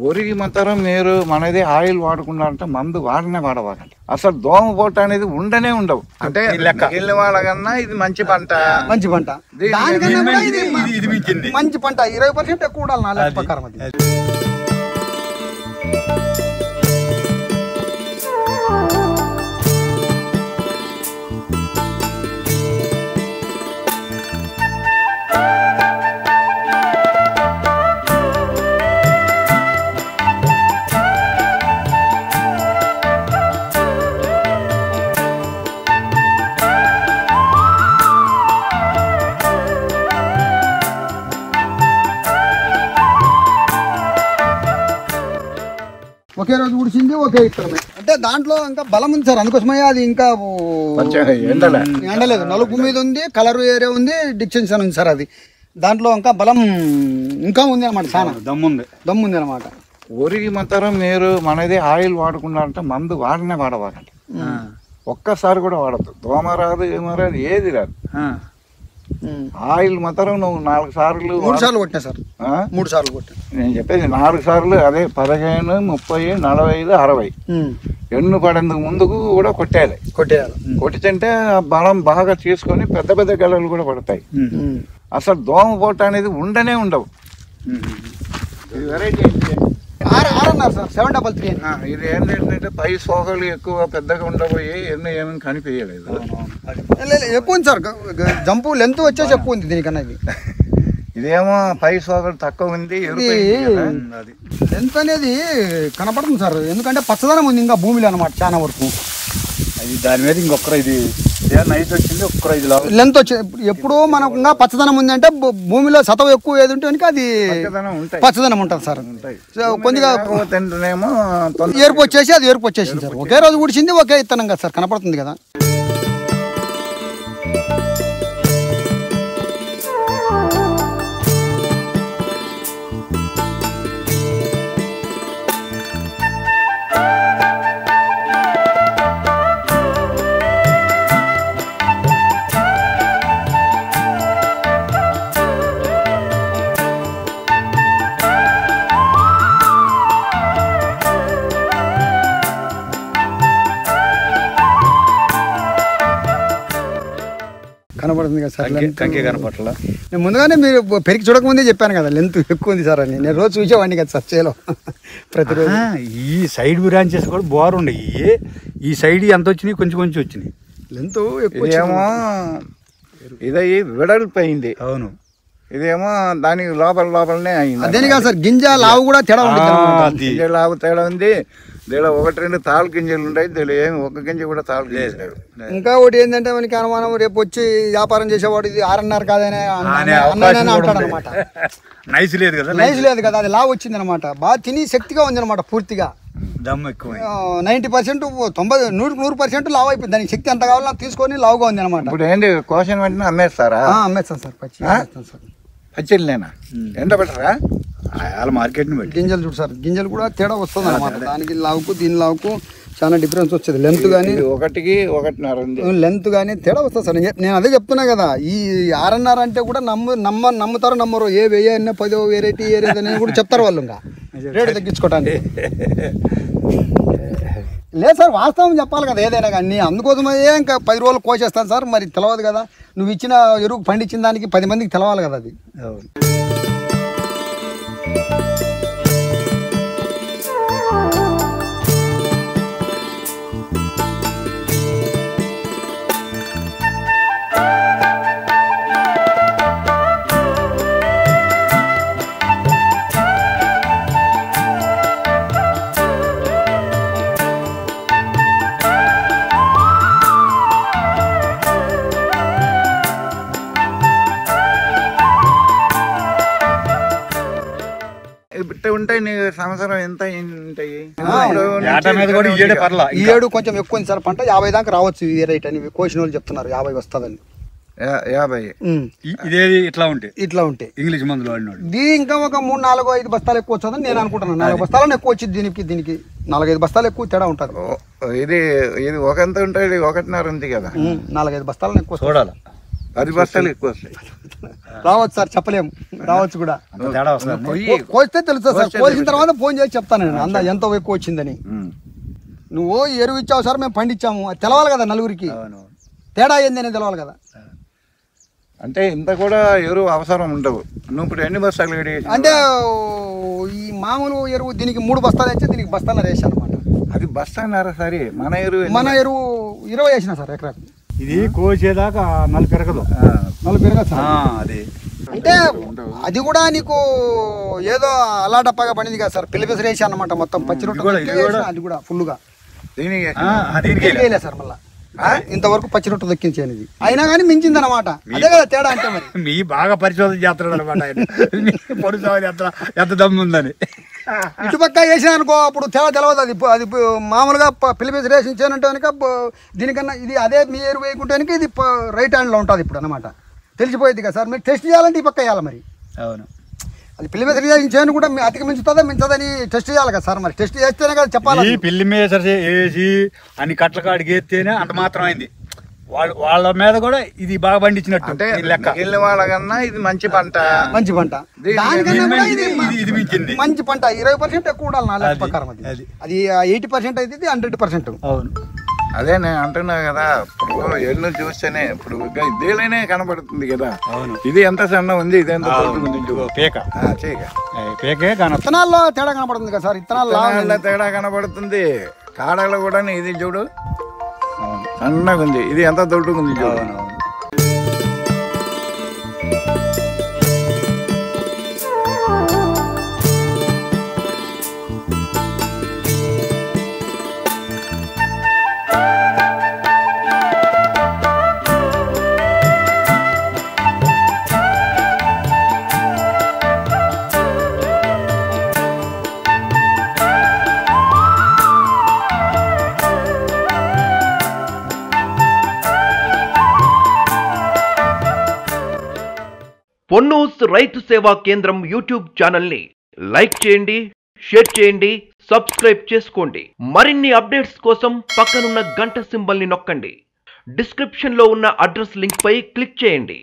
ఒరిగి మాత్రం మీరు మనది ఆయిల్ వాడుకున్నారంటే మందు వాడనే వాడవాలండి. అసలు దోమ పోట అనేది ఉండనే ఉండవు. అంటే మిగిలిన వాళ్ళకన్నా ఇది మంచి పంట. మంచి పంట మంచి పంట 20% ఎక్కువ ఉండాలి నా లెక్క ప్రకారం. అది ఒకే రోజు ఉడిచింది ఒకే ఇత్తనమే. అంటే దాంట్లో ఇంకా బలం ఉంది సార్, అందుకోసమే అది ఇంకా ఎండలేదు. నలుపు మీద ఉంది, కలర్ ఏరియా ఉంది, డిస్టింక్షన్ ఉంది సార్. అది దాంట్లో ఇంకా బలం ఇంకా ఉంది అనమాట. చాలా దమ్ముంది అనమాట. ఒరిగి మాత్రం మీరు మనది ఆయిల్ వాడుకున్నారంటే మందు వాడనే వాడవాలండి. ఒక్కసారి కూడా వాడద్దు. దోమ రాదు, ఏమో రాదు, ఏది రాదు. ఆయిల్ మాత్రం నువ్వు 4 సార్లు 3 సార్లు కొట్టినా సార్. 3 సార్లు కొట్టినా. నేను చెప్పేది 4 సార్లు. అదే 15, 30, 45, 60 ఎన్ను పడేందుకు ముందుకు కూడా కొట్టేయాలి. కొట్టింటే బలం బాగా తీసుకొని పెద్ద పెద్ద గెలలు కూడా పడతాయి. అసలు దోమ పోట అనేది ఉండనే ఉండవు. ఇది వెరైటీ సార్ 733. ఇది ఏంటంటే పై సోకలు ఎక్కువ పెద్దగా ఉండబోయి ఏమని కనిపించలేదు. ఎక్కువ ఉంది సార్, జంపు లెంత్ వచ్చేసి ఎక్కువ ఉంది దీనికన్నా. ఇదేమో పై సోకలు తక్కువ ఉంది. లెంత్ అనేది కనపడుతుంది సార్, ఎందుకంటే పచ్చదనం ఉంది ఇంకా భూమిలో అనమాట చాలా వరకు. అది దాని మీద ఇంకొకరు ఇది నైట్ వచ్చింది, ఒక్కరు ఇది లెంత్ వచ్చింది. ఎప్పుడూ మనకు ఇంకా పచ్చదనం ఉంది అంటే భూమిలో సతవ ఎక్కువ ఏది ఉంటే అది పచ్చదనం ఉంటుంది సార్. కొద్దిగా ఏర్పు వచ్చేసి అది ఏర్పు వచ్చేసింది సార్. ఒకే రోజు ఉడిచింది ఒకే ఇత్తనం కదా సార్, కనపడుతుంది కదా. కనపడుతుంది కదా సార్. కంకే కనపట్ల. నేను ముందుగానే మీరు పెరిగి చూడకముందే చెప్పాను కదా లెంత్ ఎక్కువ ఉంది సార్ అని. నేను రోజు చూసేవాడిని కదా సార్ చేలో ప్రతిరోజు. ఈ సైడ్ బ్రాంచెస్ కూడా బాగుండయి. ఈ సైడ్ ఎంత వచ్చినాయి, కొంచెం కొంచెం వచ్చినాయి. లెంత్ ఎక్కువ. ఏమో ఇదయ్యి వెడల్పోయింది. అవును. ఇదేమో దానికి లోపలనే అయింది. అదేని కాదు సార్, గింజ లావు కూడా తేడా ఉంటుంది. గింజ లావు తేడా ఉంది. దీనిలో 1-2 తాళ్ళు గింజలు ఉంటాయి. దీనిలో ఏమి ఒక్క గింజ కూడా తాళ్ళు లేదు. ఇంకా ఒకటి ఏంటంటే మనకి అనుమానం, రేపు వచ్చి వ్యాపారం చేసేవాడు ఇది 6.5 కాదనే అంటాడు అనమాట. నైస్ లేదు కదా, నైస్ లేదు కదా. అది లావు వచ్చింది అనమాట. బాగా తిని శక్తిగా ఉంది అనమాట. పూర్తిగా దమ్ము ఎక్కువ. 90%, 100% లావు అయిపోయింది. దానికి శక్తి ఎంత కావాలో తీసుకొని లావుగా ఉంది అనమాట. ఇప్పుడు ఏంటి కోసిన వెంటనే అమ్మేస్తారా? అమ్మేస్తాను సార్. పచ్చిలేనా? ఎంత పెట్టరా? వాళ్ళ మార్కెట్ని బట్టి గింజలు చూడు సార్, గింజలు కూడా తేడా వస్తుంది అనమాట. దానికి లావుకు దీని లావుకు చాలా డిఫరెన్స్ వచ్చేది. లెంత్ కానీ 1కి 1.5 లెంత్ కానీ తేడా వస్తుంది సార్. నేను అదే చెప్తున్నా కదా. ఈ 6.5 అంటే కూడా నమ్ముతారో నమ్మరు. ఏ 1000 10 వెరైటీ ఏరేదని కూడా చెప్తారు వాళ్ళు. ఇంకా రేటు తగ్గించుకోవటానికి లేదు సార్, వాస్తవం చెప్పాలి కదా ఏదైనా కానీ. అందుకోసమే ఇంకా 10 రోజులు కోసేస్తాను సార్. మరి తెలవదు కదా, నువ్వు ఇచ్చిన ఎరువు పండించిన దానికి 10 మందికి తెలవాలి కదా అది. ఉంటాయి. నీ సంవత్సరం ఎంత ఉంటాయి? ఈ ఏడు కొంచెం ఎక్కువ సార్ పంట. 50 దాకా రావచ్చు ఈ రేట్ అని కోసిన వాళ్ళు చెప్తున్నారు. 50 వస్తుందని. 50 ఇదేది ఇట్లా ఉంటాయి ఇంగ్లీష్ మందులు వాడినాడు. దీని ఇంకా ఒక 3, 4, 5 బస్తాలు ఎక్కువ వస్తుందని నేను అనుకుంటున్నాను. 4 బస్తాలను ఎక్కువ వచ్చింది దీనికి 4-5 బస్తాలు ఎక్కువ తేడా ఉంటుంది. ఇది ఒకంత ఉంటుంది, 1.5 ఉంది కదా. 4-5 బస్తాలను ఎక్కువ చూడాలి. 10 బస్తాలు ఎక్కువ వస్తాయి. రావచ్చు సార్, చెప్పలేము, రావచ్చు కూడా. తేడా వస్తుంది. కోస్తే తెలుస్తుంది సార్, కోసిన తర్వాత ఫోన్ చేసి చెప్తాను నేను అందా ఎంత ఎక్కువ వచ్చిందని. నువ్వు ఎరువు ఇచ్చావు సార్, మేము పండించాము, అది తెలవాలి కదా నలుగురికి, తేడా ఏంది అనేది తెలవాలి కదా. అంటే ఇంత కూడా ఎరువు అవసరం ఉండవు. నువ్వు ఇప్పుడు ఎన్ని బస్తాలు అంటే ఈ మామూలు ఎరువు దీనికి 3 బస్తాలు వేస్తే దీనికి బస్తాలు వేసాను అనమాట. అది బస్తాన్నర సరే. మన ఎరువు 20 వేసిన సార్ ఎకరాకు. ఇది కోసేదాకా 4 పెరగదు. 4 పెరగదు సార్. అది అంటే అది కూడా నీకు ఏదో అలాటప్పగా పడింది కదా సార్, పిల్ల పిసరు వేసాను అనమాట మొత్తం పచ్చి రొట్టె. అది కూడా ఫుల్గా దీనికి సార్ మళ్ళీ ఇంతవరకు పచ్చి రొట్టె దక్కించేది. అయినా కానీ మించింది అనమాట. అదే కదా తేడా అంటే. మరి మీ బాగా పరిశోధన చేస్తున్నాడు అనమాట ఆయన. పొన్నుస్వామి ఎంత దమ్ము ఉందని. ఇటుపక్క వేసినా అనుకో అప్పుడు తేడా తెలవదు. అది మామూలుగా పిల్ల పిసరు వేసించానంటే కనుక దీనికన్నా ఇది అదే మీ ఎరువు వేయకుంటే ఇది రైట్ హ్యాండ్లో ఉంటుంది ఇప్పుడు అనమాట. తెలిసిపోయింది కదా సార్. మీరు టెస్ట్ చేయాలంటే ఈ పక్క వేయాలి మరి. అవును, అది పిల్లి మేసరి చేయను కూడా అతికి మించుతుందని టెస్ట్ చేయాలి కదా సార్. మరి టెస్ట్ చేస్తేనే కదా చెప్పాలి. పిల్లి మేసరి వేసి అన్ని కట్ల కాడికి వేస్తేనే అంత మాత్రం అయింది. వాళ్ళ మీద కూడా ఇది బాగా పండించినట్టు లెక్క. వాళ్ళకన్నా ఇది మంచి పంట. మంచి పంట ఇది మించింది. మంచి పంట 20% ఎక్కువ ఉండాలి నా లెక్క ప్రకారం. అది 80% అయితే 100%. అవును, అదే నేను అంటున్నా కదా. ఇప్పుడు ఎన్ను చూస్తేనే ఇప్పుడు ఇదేలనే కనబడుతుంది కదా. ఇది ఎంత సన్న ఉంది, ఇది ఎంత పేకే కానీ విత్తనాల్లో తేడా కనబడుతుంది కదా సార్. విత్తనాల్లో తేడా కనబడుతుంది. కాడలు కూడా ఇది చూడు సన్నగా ఉంది, ఇది ఎంత దొడ్డుగా ఉంది చూడు. పొన్నూస్ రైతు సేవా కేంద్రం యూట్యూబ్ ఛానల్ని లైక్ చేయండి, షేర్ చేయండి, సబ్స్క్రైబ్ చేసుకోండి. మరిన్ని అప్డేట్స్ కోసం పక్కనున్న గంట సింబల్ని నొక్కండి. డిస్క్రిప్షన్లో ఉన్న అడ్రస్ లింక్ పై క్లిక్ చేయండి.